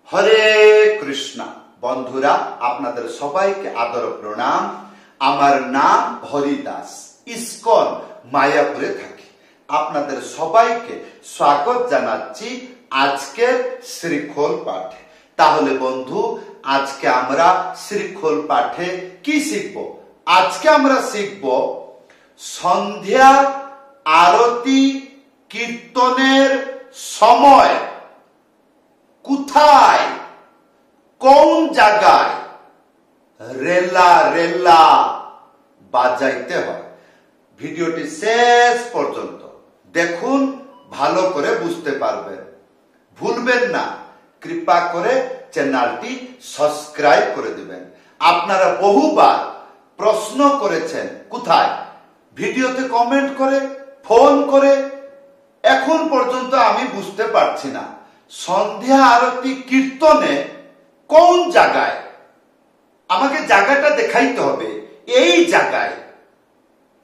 হরে কৃষ্ণ বন্ধুরা, আপনাদের সবাইকে আদর প্রণাম। আমার নাম হরিদাস, ইসকন মায়াপুরে থাকি। আপনাদের সবাইকে স্বাগত জানাচ্ছি আজকের শ্রীখোল পাঠে। তাহলে বন্ধু, আজকে আমরা শ্রীখোল পাঠে কি শিখব? আজকে আমরা শিখব সন্ধ্যা আরতি কীর্তনের সময় কোথায়, কোন জায়গায় রেলা রেলা বাজাইতে হয়। ভিডিওটি শেষ পর্যন্ত দেখুন, ভালো করে বুঝতে পারবেন। ভুলবেন না, কৃপা করে চ্যানেলটি সাবস্ক্রাইব করে দিবেন। আপনারা বহুবার প্রশ্ন করেছেন কোথায়, ভিডিওতে কমেন্ট করে, ফোন করে। এখন পর্যন্ত আমি বুঝতে পারছি না সন্ধ্যা আরতি কীর্তনে কোন জায়গায়। আমাকে জায়গাটা দেখাইতে হবে, এই জায়গায়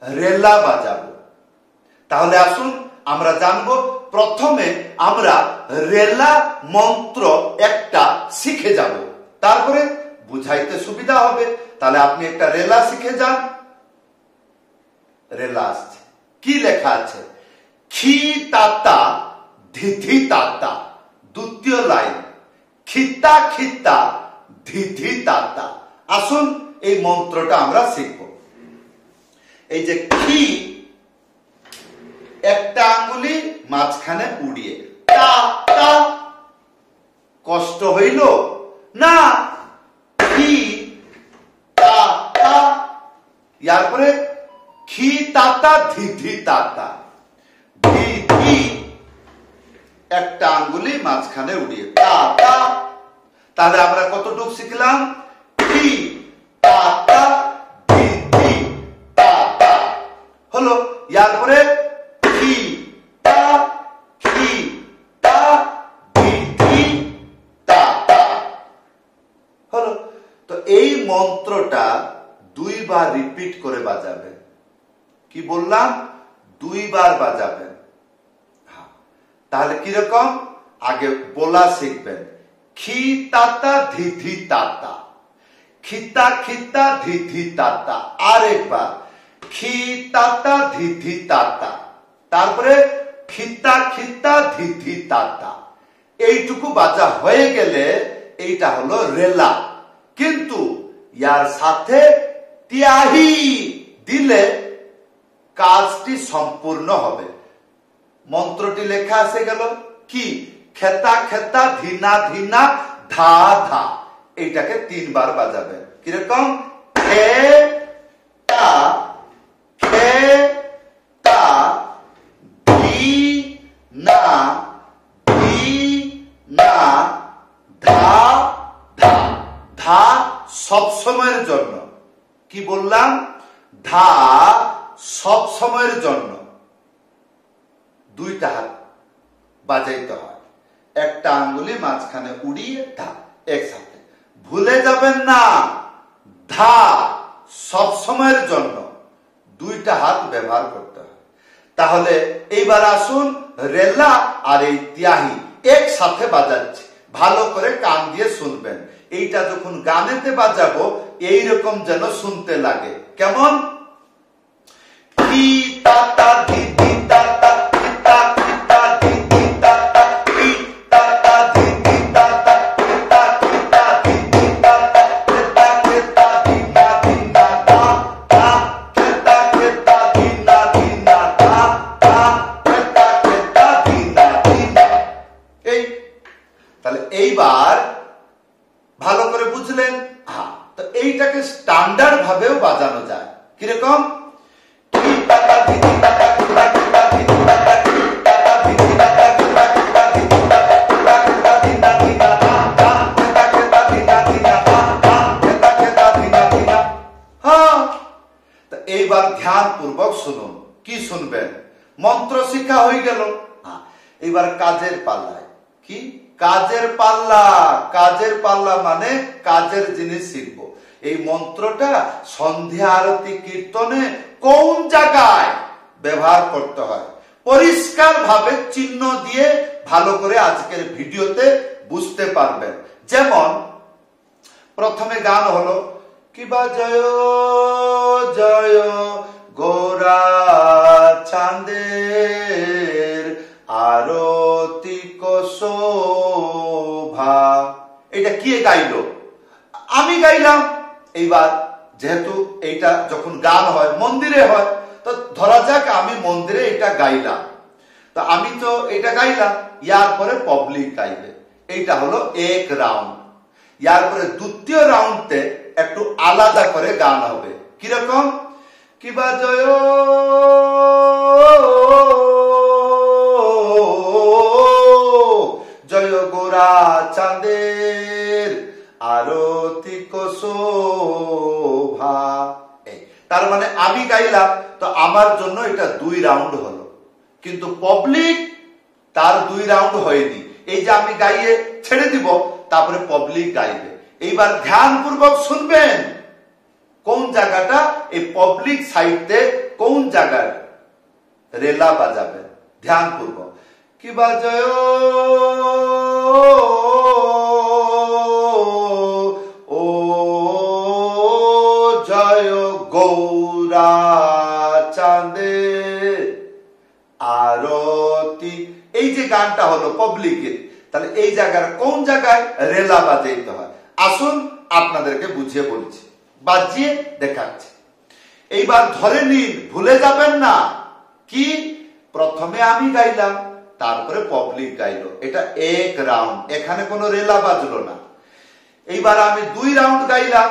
রেলা বাজাবো। তাহলে আসুন আমরা জানবো। প্রথমে আমরা রেলা মন্ত্র একটা শিখে যাব, তারপরে বুঝাইতে সুবিধা হবে। তাহলে আপনি একটা রেলা শিখে যান। রেলা আসছে, কি লেখা আছে? খি তাতা ধিধি তাতা। দ্বিতীয় লাইন, খিতা খিতা ধিধি তাতা। আসুন এই মন্ত্রটা আমরা শিখব। এই যে খি, একটা আঙ্গুলি মাঝখানে উড়িয়ে তা তা। কষ্ট হইল না? খি তা তা। ইয়ার পরে খি তাতা ধিধি তাতা। ধি ধি, একটা আঙ্গুলি মাঝখানে উড়িয়ে তা তা। তাহলে আমরা কতটুকু শিখলাম? খি তা তা ধি ধি তা তা হলো। ইয়ার পরে খি তা খি তা ধি ধি তা তা হলো। তো এই মন্ত্রটা দুইবার রিপিট করে বাজাবেন। কি বললাম? দুইবার বাজাবেন। তাহলে কিরকম? আগে বলা শিখবেন। খি তাতা ধিধি তাতা, খিতা খিতা ধিধি তাতা। আরেকবার খি তাতা ধিধি তাতা, তারপরে খিতা খিতা ধিধি তাতা। এইটুকু বাজা হয়ে গেলে এইটা হলো রেলা। কিন্তু ইয়ার সাথে তিয়াহি দিলে কাজটি সম্পূর্ণ হবে। মন্ত্রটি লেখা এসে গেল কি? খেতা খেতা ধিনা ধিনা ধা ধা। এইটাকে তিনবার বাজাবেন। কিরকম? খে তা খে তা ধি না ধি না ধা ধা। ধা সব সময়ের জন্য। কি বললাম? ধা সব সময়ের জন্য। দুইটা হাত বাজাইতে হয়, একটা আঙ্গুলি মাঝখানে উড়িয়ে ধা একসাথে। ভুলে যাবেন না, ধা সব সময়ের জন্য দুইটা হাত ব্যবহার করতে হয়। তাহলে এইবার আসুন রেলা আর এই তিয়াহি একসাথে বাজাচ্ছি। ভালো করে কান দিয়ে শুনবেন। এইটা যখন গানেতে বাজাবো এইরকম যেন শুনতে লাগে। কেমন? কি তাতা ধিধি তাতা, খিতা খিতা ধিধি তাতা, কি তাতা ধিধি তাতা, খিতা খিতা ধিধি তাতা, খেতা খেতা ধিনা ধিনা ধা ধা, খেতা খেতা ধিনা ধিনা ধা ধা, খেতা খেতা ধিনা ধিনা। এই তাহলে এইবার ভালো করে বুঝলেন? হ্যাঁ। তো এইটাকে স্ট্যান্ডার্ড ভাবেও বাজানো যায়। কিরকম? এইবার ধ্যান পূর্বক শুনুন। কি শুনবেন? মন্ত্র শিক্ষা হয়ে গেল। এইবার কাজের পাল্লায়। কি কাজের পাল্লা? কাজের পাল্লা মানে কাজের জিনিস শিখব। এই মন্ত্রটা সন্ধ্যা আরতি কীর্তনে কোন জায়গায় ব্যবহার করতে হয় পরিষ্কার ভাবে চিহ্ন দিয়ে ভালো করে আজকের ভিডিওতে বুঝতে পারবেন। যেমন প্রথমে গান হলো কিবা জয় জয় গোরা চাঁদের আরতি শোভা, এটা কে গাইলো? আমি গাইলাম। এইবার যেহেতু এইটা যখন গান হয় মন্দিরে হয়, তো ধরা যাক আমি মন্দিরে এটা গাইলাম, তো আমি তো এটা গাইলাম, ইয়ার পরে পাবলিক গাইবে। এইটা হলো এক রাউন্ড। ইয়ার পরে দ্বিতীয় রাউন্ডে একটু আলাদা করে গান হবে। কিরকম? কিবা জয় জয় গোরা চাঁদের আরতি শোভা। তার মানে আমি গাইলাম, তো আমার জন্য এটা 2 রাউন্ড হলো, কিন্তু পাবলিক তার 2 রাউন্ড হয়নি। এই যে আমি গাইয়ে ছেড়ে দিব, তারপরে পাবলিক গাইবে। এইবার ধ্যানপূর্বক শুনবেন কোন জায়গাটা, এই পাবলিক সাইডে কোন জায়গায় রেলা বাজাবে। ধ্যানপূর্বক কিবা জয় ও জয় গৌরা চাঁদের আরতি। এই যে গানটা হলো পাবলিকের, তাহলে এই জায়গার কোন জায়গায় রেলা বাজাইতে হয়, আসুন আপনাদেরকে বুঝিয়ে বলছি, বাজিয়ে দেখাচ্ছি। এইবার ধরে নিন, ভুলে যাবেন না কি প্রথমে আমি গাইলাম, তারপরে পাবলিক গাইলো, এটা এক রাউন্ড, এখানে কোনো রেলা বাজলো না। এইবার আমি 2 রাউন্ড গাইলাম,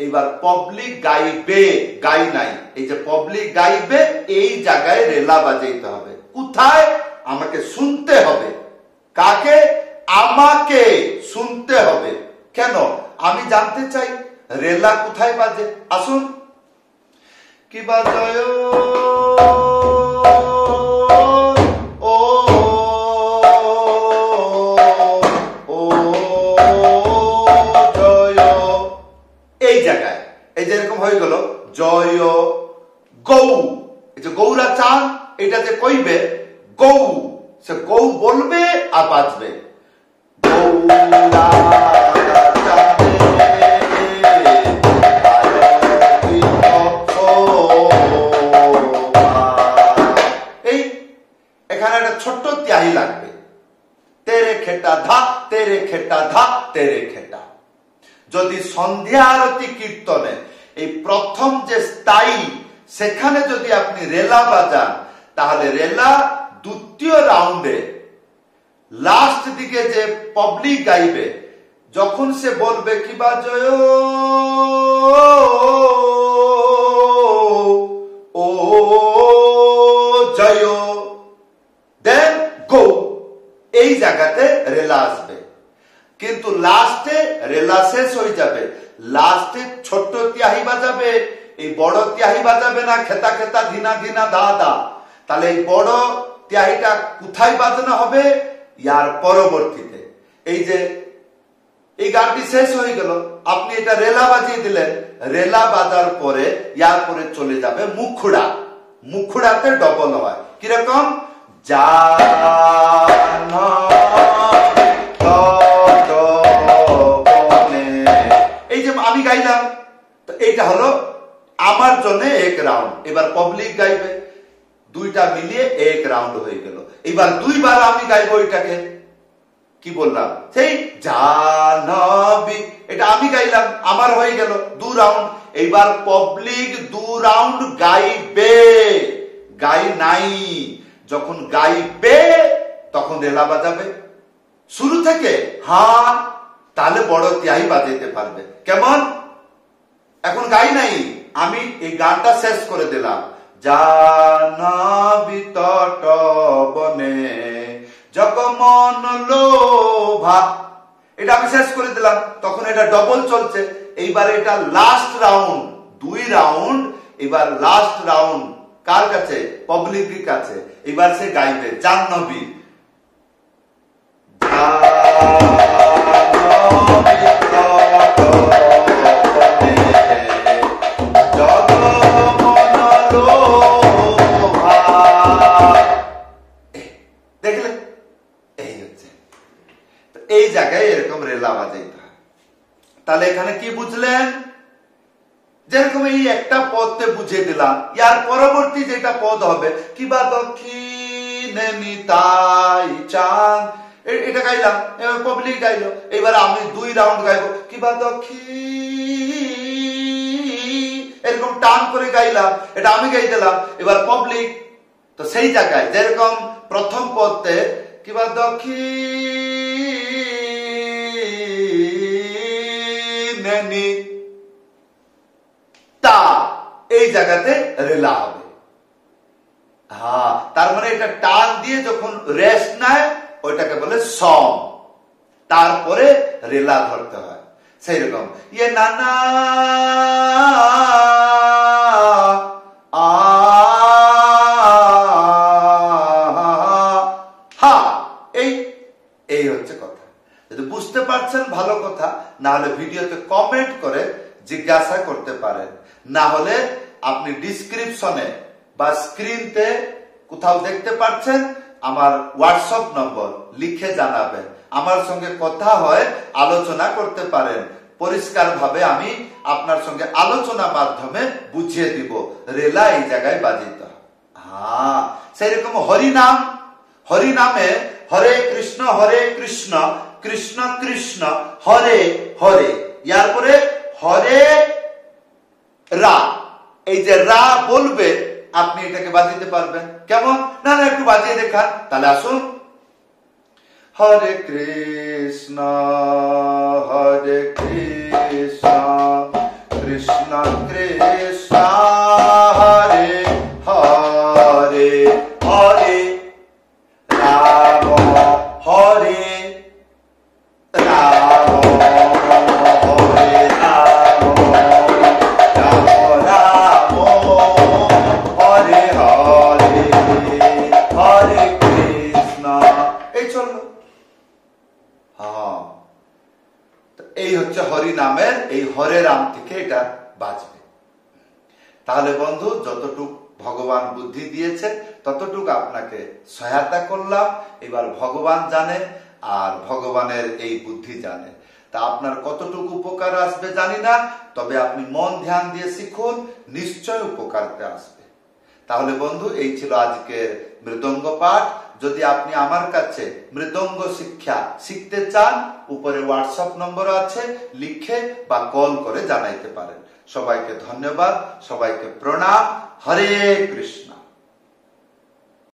এইবার পাবলিক গাইবে, গাই নাই, এই যে পাবলিক গাইবে, এই জায়গায় রেলা বাজাইতে হবে। কোথায়? আমাকে শুনতে হবে। কাকে? আমাকে শুনতে হবে। কেন? আমি জানতে চাই রেলা কোথায় বাজে। আসুন। কিবা জয় ও জয়, এই জায়গায় এই যেরকম হয়ে গেল জয় গৌ, এই যে গৌরা চাঁদ, এটা যে কইবে গৌ, সে গৌ বলবে আর বাজবে। গৌরা এখানে একটা ছোট্ট ত্যাহি লাগবে, তেরে খেটা ধা, তেরে খেটা ধা, তেরে খেটা। যদি সন্ধ্যা আরতি কীর্তনে এই প্রথম যে স্থায়ী, সেখানে যদি আপনি রেলা বাজান, তাহলে রেলা দ্বিতীয় রাউন্ডে লাস্ট দিকে যে পাবলিক গাইবে, যখন সে বলবে কিবা জয় ও জয়, দেন গো, এই জায়গাতে রেলা আসবে। কিন্তু লাস্টে রেলা শেষ হয়ে যাবে, লাস্টে ছোট্ট ত্যাহি বাজাবে, এই বড় ত্যাহি বাজাবে না, খেতা খেতা ধিনা ধিনা দা দা। তাহলে এই বড় ত্যাহিটা কোথায় বাজানো হবে? ইয়ার পরবর্তীতে। এই যে এই গানটি শেষ হয়ে গেল, আপনি এটা রেলা বাজিয়ে দিলেন, রেলা বাজার পরে ইয়ার পরে চলে যাবে মুখুড়া। মুখুড়াতে ডবল হয়। কিরকম? এই যে আমি গাইলাম, তো এইটা হলো আমার জন্য এক রাউন্ড। এবার পাবলিক গাইবে, দুইটা মিলিয়ে এক রাউন্ড হয়ে গেল। এবার 2 বার আমি গাইবো এটাকে। কি বললাম? সেই জানবি, এটা আমি গাইলাম, আমার হয়ে গেল 2 রাউন্ড। এইবার পাবলিক 2 রাউন্ড গাইবে, গাই নাই। যখন গাইবে তখন রেলা বাজাবে শুরু থেকে। হ্যাঁ, তাহলে বড় ত্যাহি বাজাইতে পারবে। কেমন? এখন গাই নাই, আমি এই গানটা শেষ করে দিলাম। জানবি তট বনে জগমন লোভা, এটা আমি শেষ করে দিলাম, তখন এটা ডবল চলছে। এইবার এটা লাস্ট রাউন্ড, 2 রাউন্ড। এবার লাস্ট রাউন্ড কার কাছে? পাবলিকের কাছে। এবার সে গাইবে জাহ্নবী। দেখলে, এই হচ্ছে এই জায়গায় এরকম রেলা রেলা বাজাইতে হয়। তাহলে এখানে কি বুঝলেন? যেরকম এই একটা পদতে বুঝিয়ে দিলাম, ইয়ার পরবর্তী যেটা পদ হবে কিবা দক্ষিণে নিতাই চাঁদ, এটা গাইলাম, এবার পাবলিক গাইলো, এবার আমি 2 রাউন্ড গাইবো কিবা দক্ষিণ, এরকম টান করে গাইলাম, এটা আমি গাই দিলাম, এবার পাবলিক। তো সেই জায়গায় যেরকম প্রথম পদতে কিবা দক্ষিণে তা, এই জায়গাতে রেলা হবে। হ্যাঁ, তার মানে এটা টান দিয়ে যখন রেস্ট নেয় ওইটাকে বলে সম, তারপরে রেলা ধরতে হয়। সেই রকম ইয়ে নানা এই হচ্ছে কথা। যদি বুঝতে পারছেন ভালো কথা, না হলে ভিডিওতে কমেন্ট করে জিজ্ঞাসা করতে পারেন, না হলে আপনি ডিসক্রিপশনে বা স্ক্রিনতে কোথাও দেখতে পাচ্ছেন আমার হোয়াটসঅ্যাপ নম্বর, লিখে জানাবেন, আমার সঙ্গে কথা হয় আলোচনা করতে পারেন। পরিষ্কার ভাবে আমি আপনার সঙ্গে আলোচনা মাধ্যমে বুঝিয়ে দিব রেলা এই জায়গায় বাজিতে হয়। হ্যাঁ, সেরকম হরিনাম, হরিনামে হরে কৃষ্ণ কৃষ্ণ কৃষ্ণ হরে হরে, ইয়ার পরে হরে রা, এই যে রা বলবে আপনি এটাকে বাজিতে পারবেন। কেমন? না একটু বাজিয়ে দেখান। তাহলে আসুন, হরে কৃষ্ণ কৃষ্ণ কৃষ্ণ হরে হরে হরে রাম হরে রাম হরে রাম রাম রাম হরে হরে হরে কৃষ্ণ, এই চললো। হ্যাঁ, এই হচ্ছে হরি নামের এই হরে রাম থেকে এটা বাজবে। তাহলে বন্ধু, যতটুক ভগবান বুদ্ধি দিয়েছে ততটুকু আপনাকে সহায়তা করলাম। এবার ভগবান জানে আর ভগবানের এই বুদ্ধি জানে, তা আপনার কতটুকু উপকার আসবে জানি না, তবে আপনি মন ধ্যান দিয়ে শিখুন, নিশ্চয় উপকারতে আসবে। তাহলে বন্ধু, এই ছিল আজকের মৃদঙ্গ পাঠ। যদি আপনি আমার কাছে মৃদঙ্গ শিক্ষা শিখতে চান, উপরে হোয়াটসঅ্যাপ নম্বর আছে, লিখে বা কল করে জানাইতে পারেন। সবাইকে ধন্যবাদ, সবাইকে প্রণাম। হরে কৃষ্ণ।